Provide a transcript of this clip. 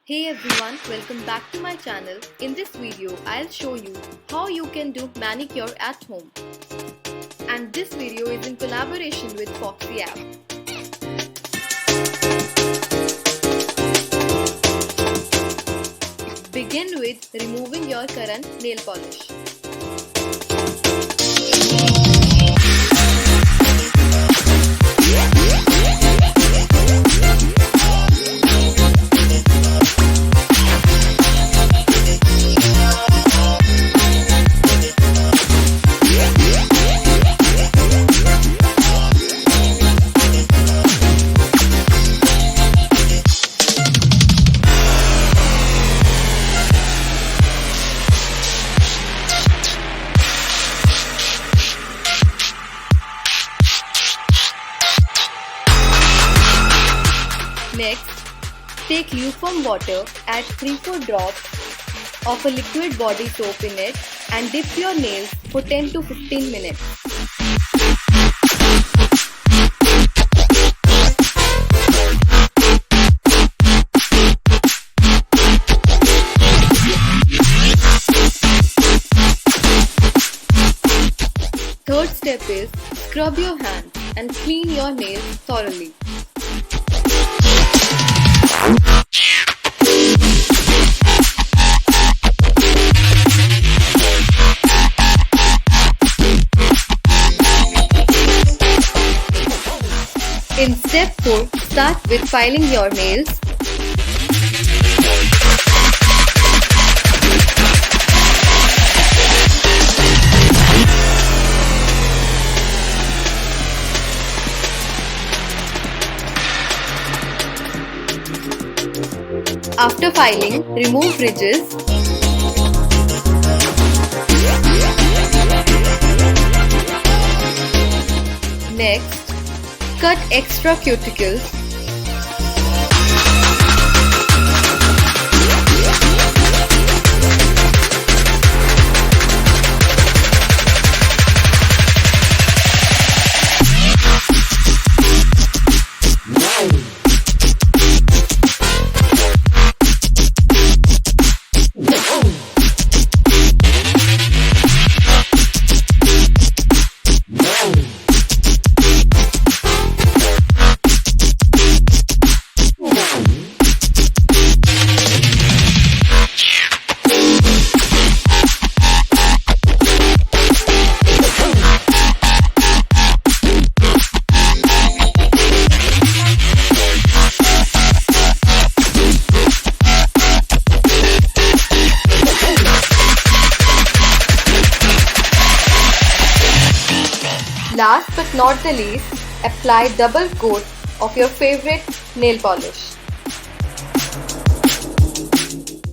Hey everyone, welcome back to my channel. In this video, I'll show you how you can do manicure at home. And this video is in collaboration with Foxy app. Begin with removing your current nail polish. Next, take lukewarm water, add 3-4 drops of a liquid body soap in it and dip your nails for 10 to 15 minutes. Third step is scrub your hands and clean your nails thoroughly. In step 4, start with filing your nails. After filing, remove ridges. Next, cut extra cuticles. Last but not the least, apply double coat of your favorite nail polish.